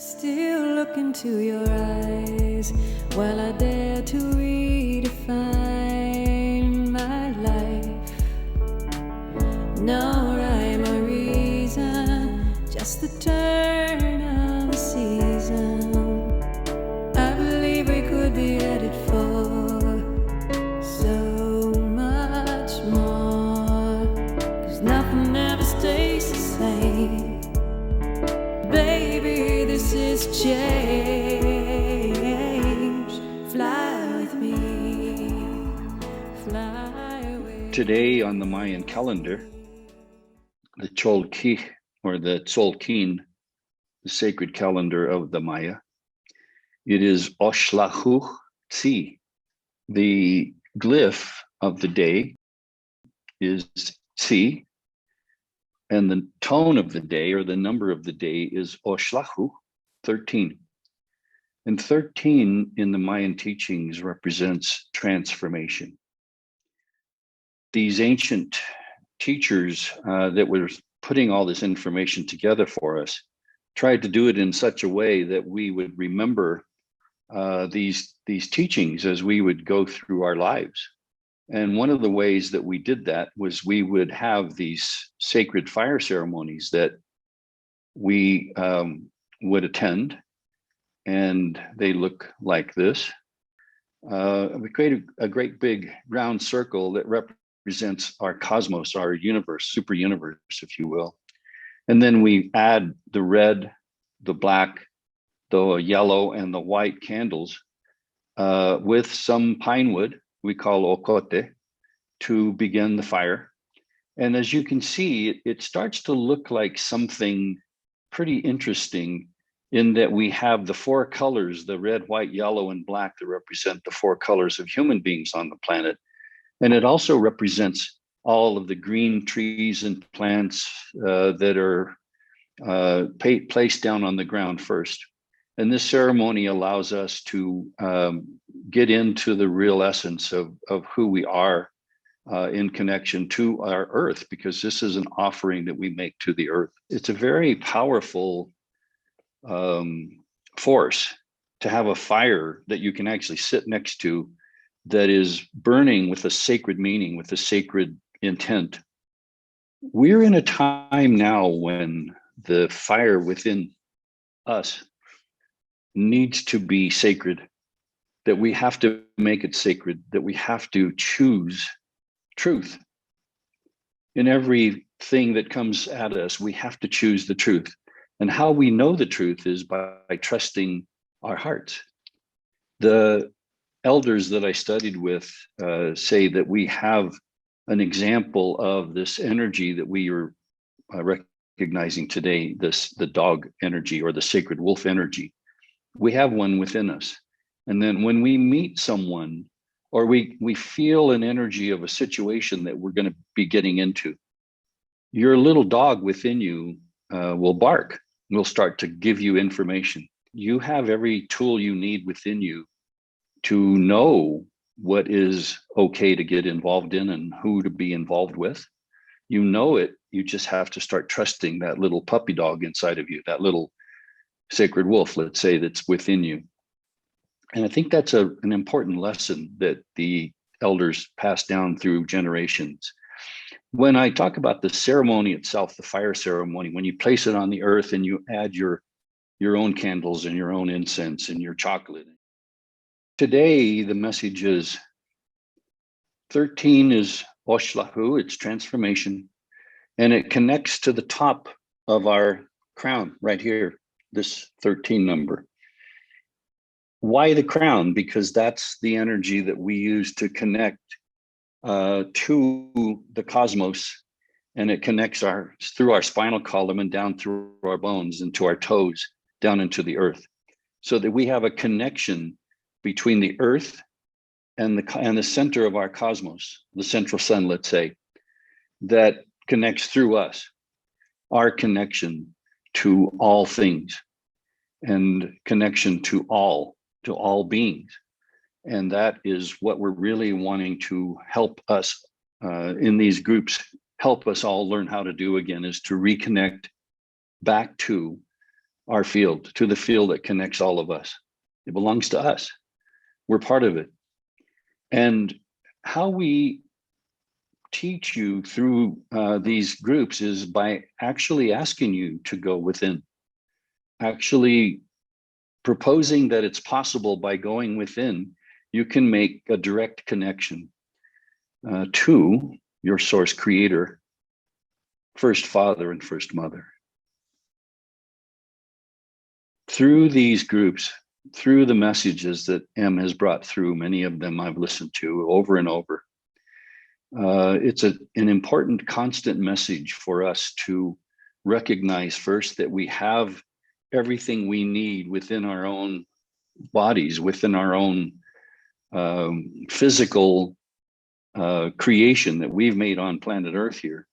Still look into your eyes while I dare to redefine my life. No rhyme or reason, just the turn of the season. I believe we could be headed for so much more, 'cause nothing ever stays the same. Baby, this is change. Fly with me, fly away. Today on the Mayan calendar, the Aj Q'ij, or the Tzolk'in, the sacred calendar of the Maya, it is Oshlahu Tzi. The glyph of the day is Tzi, and the tone of the day, or the number of the day, is Oshlahu, 13. And 13 in the Mayan teachings represents transformation. These ancient teachers that were putting all this information together for us tried to do it in such a way that we would remember these teachings as we would go through our lives. And one of the ways that we did that was we would have these sacred fire ceremonies that we would attend, and they look like this. We created a great big round circle that represents our cosmos, our universe, super universe, if you will. And then we add the red, the black, the yellow, and the white candles with some pine wood, we call ocote, to begin the fire. And as you can see, it starts to look like something pretty interesting in that we have the four colors, the red, white, yellow, and black, that represent the four colors of human beings on the planet. And it also represents all of the green trees and plants that are placed down on the ground first. And this ceremony allows us to get into the real essence of who we are in connection to our earth, because this is an offering that we make to the earth. It's a very powerful force to have a fire that you can actually sit next to that is burning with a sacred meaning, with a sacred intent. We're in a time now when the fire within us needs to be sacred, that we have to make it sacred, that we have to choose truth. In everything that comes at us, we have to choose the truth. And how we know the truth is by trusting our hearts. The elders that I studied with say that we have an example of this energy that we are recognizing today, the dog energy, or the sacred wolf energy. We have one within us. And then when we meet someone, or we feel an energy of a situation that we're going to be getting into, your little dog within you will bark, will start to give you information. You have every tool you need within you to know what is okay to get involved in and who to be involved with. You know it, you just have to start trusting that little puppy dog inside of you, that little sacred wolf, let's say, that's within you. And I think that's an important lesson that the elders passed down through generations. When I talk about the ceremony itself, the fire ceremony, when you place it on the earth and you add your own candles and your own incense and your chocolate. Today, the message is 13 is Oshlahu, it's transformation, and it connects to the top of our crown right here, this 13 number. Why the crown? Because that's the energy that we use to connect to the cosmos, and it connects through our spinal column and down through our bones into our toes, down into the earth, so that we have a connection between the earth and the center of our cosmos, the central sun, let's say, that connects through us, our connection to all things and connection to all beings. And that is what we're really wanting to help us in these groups, help us all learn how to do again, is to reconnect back to our field, to the field that connects all of us. It belongs to us. We're part of it. And how we teach you through these groups is by actually asking you to go within, actually proposing that it's possible by going within, you can make a direct connection to your source creator, first father and first mother. Through these groups, through the messages that M has brought through, many of them I've listened to over and over, it's an important constant message for us to recognize first that we have everything we need within our own bodies, within our own physical creation that we've made on planet Earth here.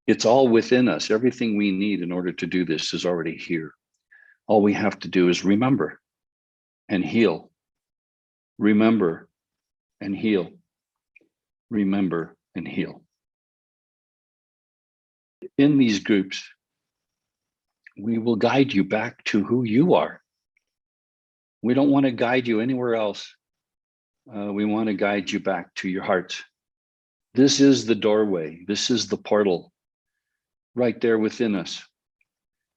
It's all within us. Everything we need in order to do this is already here. All we have to do is remember and heal. Remember and heal. Remember and heal. In these groups, we will guide you back to who you are. We don't want to guide you anywhere else. We want to guide you back to your heart. This is the doorway. This is the portal right there within us.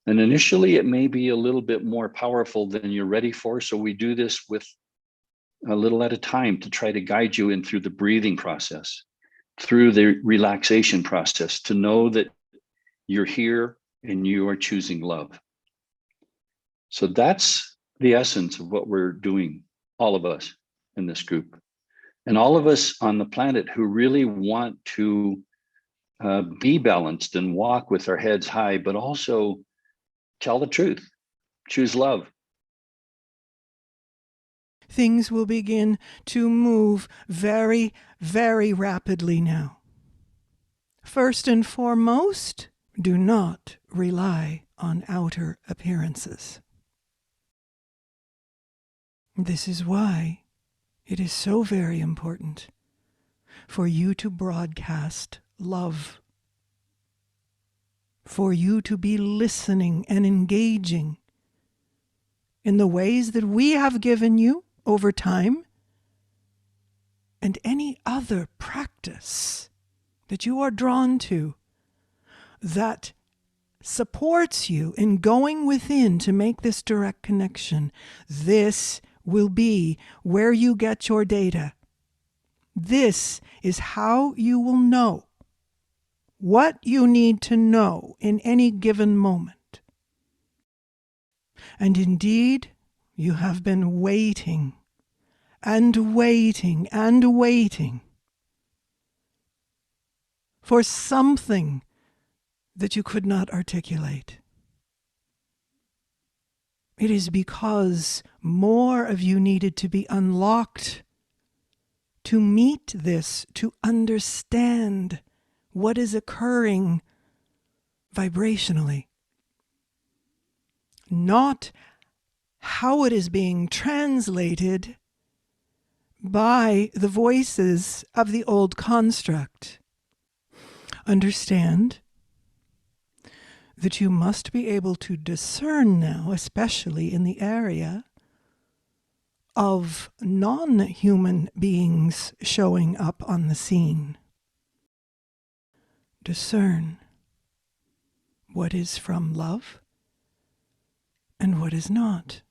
And initially, it may be a little bit more powerful than you're ready for. So we do this with a little at a time to try to guide you in through the breathing process, through the relaxation process, to know that you're here and you are choosing love. So that's the essence of what we're doing, all of us in this group. And all of us on the planet who really want to be balanced and walk with our heads high, but also tell the truth, choose love. Things will begin to move very, very rapidly now. First and foremost, do not rely on outer appearances. This is why it is so very important for you to broadcast love, for you to be listening and engaging in the ways that we have given you over time, and any other practice that you are drawn to that supports you in going within to make this direct connection. This will be where you get your data. This is how you will know what you need to know in any given moment. And indeed, you have been waiting and waiting and waiting for something that you could not articulate. It is because more of you needed to be unlocked to meet this, to understand what is occurring vibrationally, not how it is being translated by the voices of the old construct. Understand that you must be able to discern now, especially in the area of non-human beings showing up on the scene. Discern what is from love and what is not.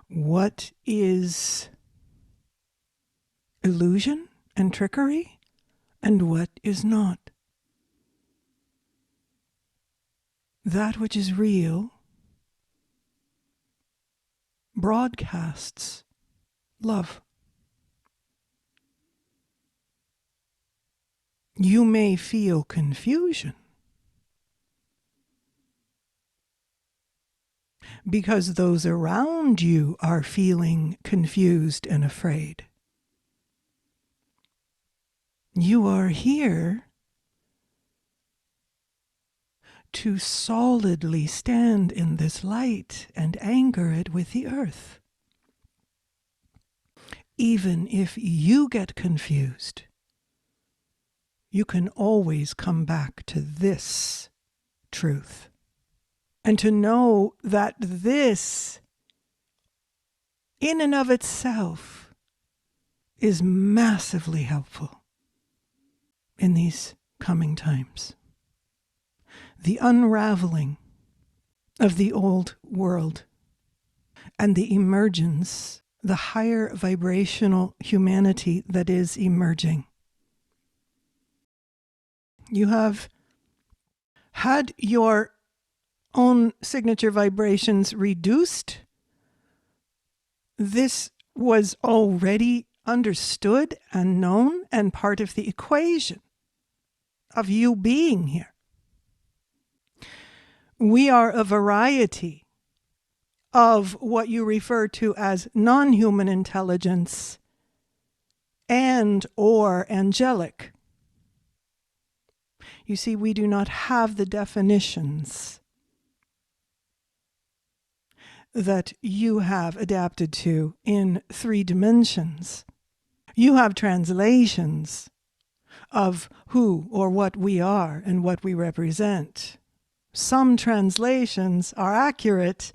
What is illusion and trickery and what is not. That which is real broadcasts love. You may feel confusion because those around you are feeling confused and afraid. You are here to solidly stand in this light and anchor it with the earth. Even if you get confused, you can always come back to this truth. And to know that this, in and of itself, is massively helpful in these coming times. The unraveling of the old world and the emergence, the higher vibrational humanity that is emerging. You have had your own signature vibrations reduced. This was already understood and known and part of the equation of you being here. We are a variety of what you refer to as non-human intelligence and or angelic. You see, we do not have the definitions that you have adapted to in 3 dimensions. You have translations of who or what we are and what we represent. Some translations are accurate,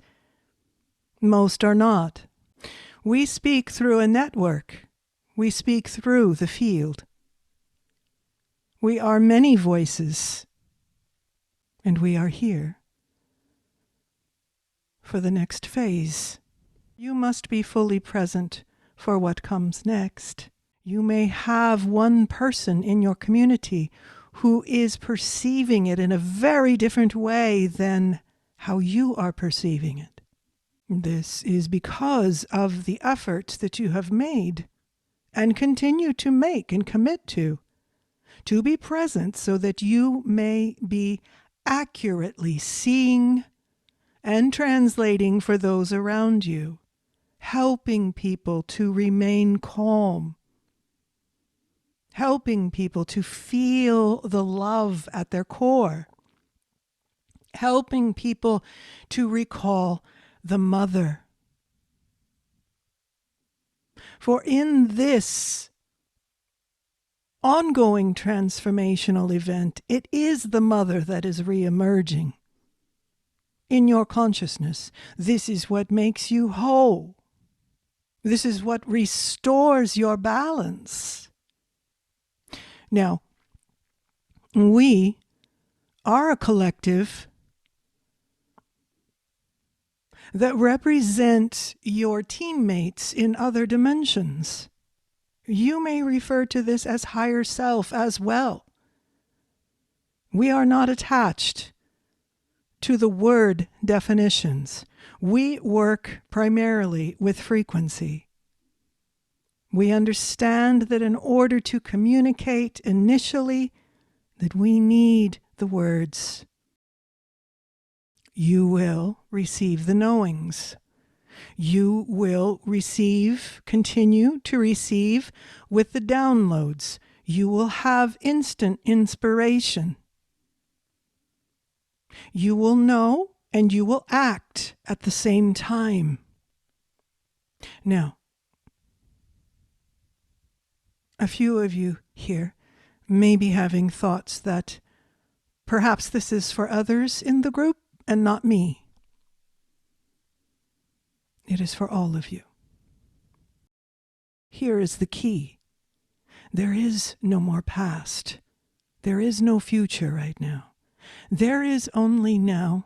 most are not. We speak through a network. We speak through the field. We are many voices, and we are here for the next phase. You must be fully present for what comes next. You may have one person in your community who is perceiving it in a very different way than how you are perceiving it. This is because of the efforts that you have made and continue to make and commit to be present so that you may be accurately seeing and translating for those around you, helping people to remain calm, helping people to feel the love at their core, helping people to recall the mother. For in this ongoing transformational event, it is the mother that is re-emerging in your consciousness. This is what makes you whole. This is what restores your balance. Now, we are a collective that represent your teammates in other dimensions. You may refer to this as higher self as well. We are not attached to the word definitions. We work primarily with frequency. We understand that in order to communicate initially, that we need the words. You will receive the knowings. You will continue to receive with the downloads. You will have instant inspiration. You will know and you will act at the same time. Now, a few of you here may be having thoughts that perhaps this is for others in the group and not me. It is for all of you. Here is the key. There is no more past. There is no future right now. There is only now.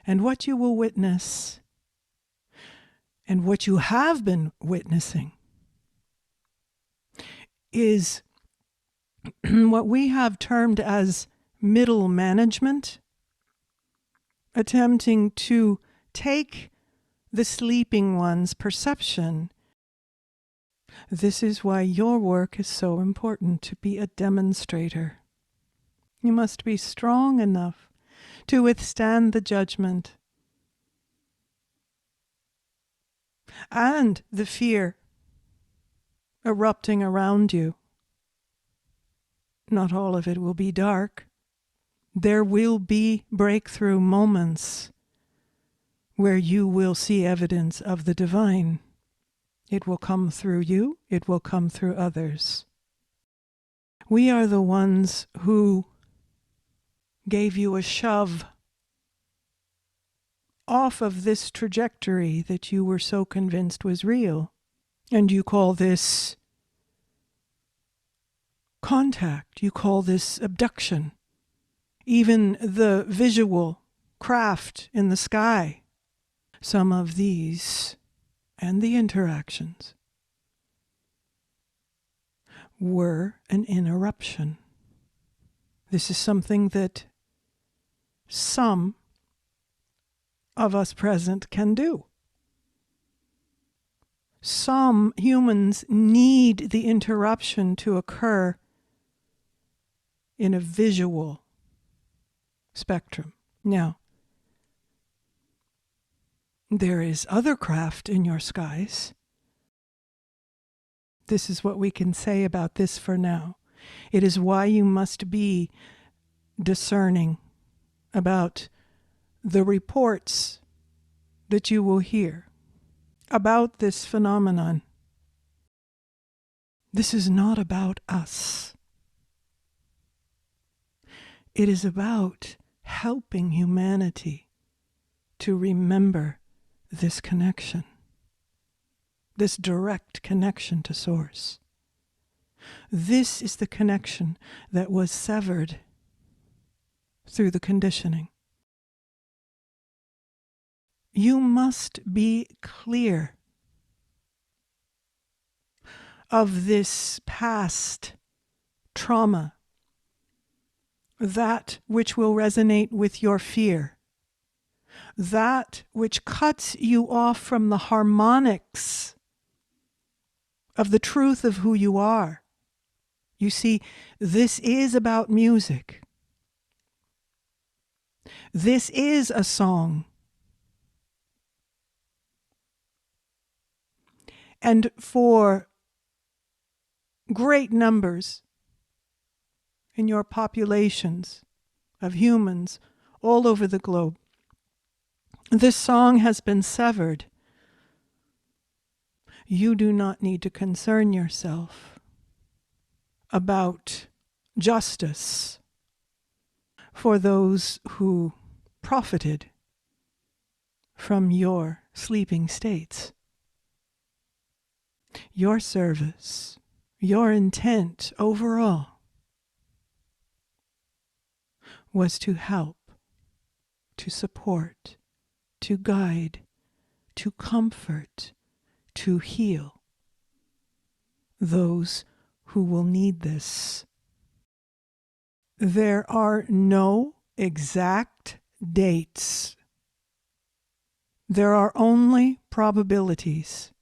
And what you will witness, and what you have been witnessing, is what we have termed as middle management, attempting to take the sleeping one's perception. This is why your work is so important, to be a demonstrator. You must be strong enough to withstand the judgment and the fear erupting around you. Not all of it will be dark. There will be breakthrough moments where you will see evidence of the divine. It will come through you. It will come through others. We are the ones who gave you a shove off of this trajectory that you were so convinced was real. And you call this contact, you call this abduction. Even the visual craft in the sky, some of these and the interactions were an interruption. This is something that some of us present can do. Some humans need the interruption to occur in a visual spectrum. Now, there is other craft in your skies. This is what we can say about this for now. It is why you must be discerning about the reports that you will hear about this phenomenon. This is not about us. It is about helping humanity to remember this connection, this direct connection to Source. This is the connection that was severed through the conditioning. You must be clear of this past trauma, that which will resonate with your fear, that which cuts you off from the harmonics of the truth of who you are. You see, this is about music. This is a song. And for great numbers in your populations of humans all over the globe, this song has been severed. You do not need to concern yourself about justice for those who profited from your sleeping states. Your service, your intent overall was to help, to support, to guide, to comfort, to heal those who will need this. There are no exact dates. There are only probabilities.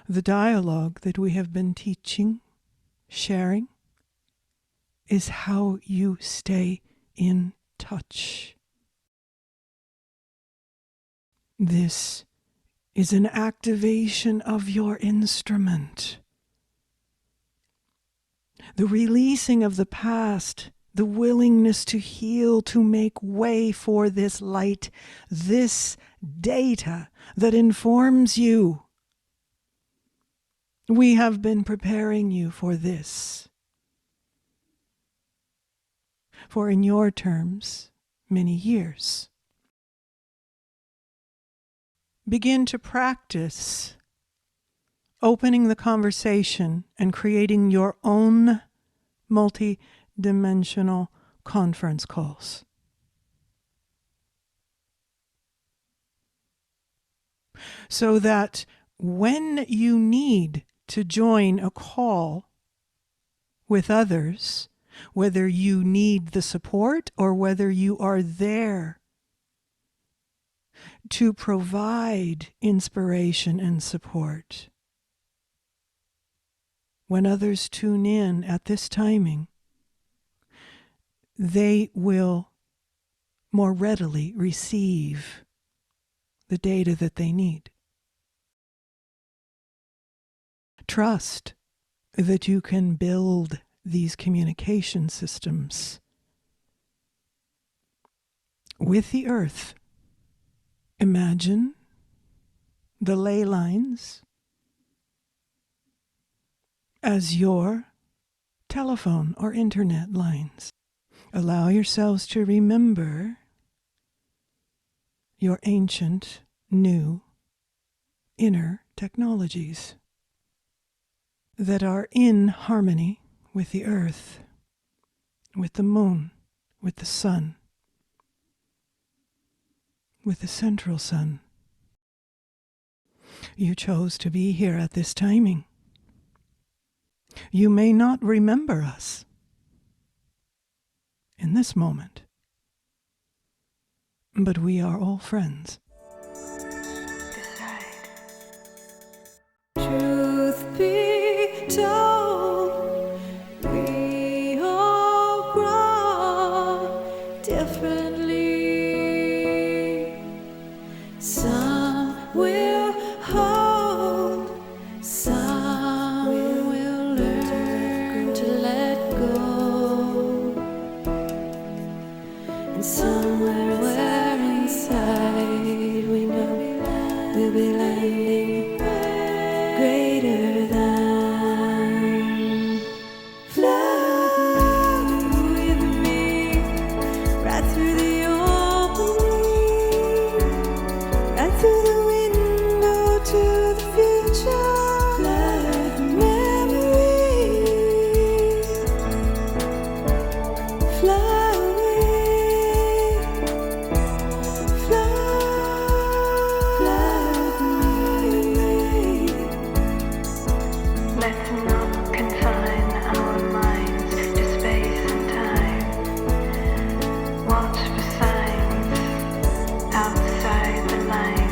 The dialogue that we have been teaching, sharing, is how you stay in touch. This is an activation of your instrument. The releasing of the past, the willingness to heal, to make way for this light, this data that informs you. We have been preparing you for this. For in your terms, many years. Begin to practice opening the conversation and creating your own multi-dimensional conference calls. So that when you need to join a call with others, whether you need the support or whether you are there to provide inspiration and support, when others tune in at this timing, they will more readily receive the data that they need. Trust that you can build these communication systems with the earth. Imagine the ley lines as your telephone or internet lines. Allow yourselves to remember your ancient, new, inner technologies that are in harmony with the earth, with the moon, with the sun, with the central sun. You chose to be here at this timing. You may not remember us in this moment, but we are all friends. Truth be told, we all grow differently. Some will hold, some will learn to let go, and somewhere inside we know we'll be landing greater than. Fly with me right through the opening, right through the window to the future. Fly with memories, fly away, fly with me. Let's not confine our minds to space and time. Watch for signs outside the line.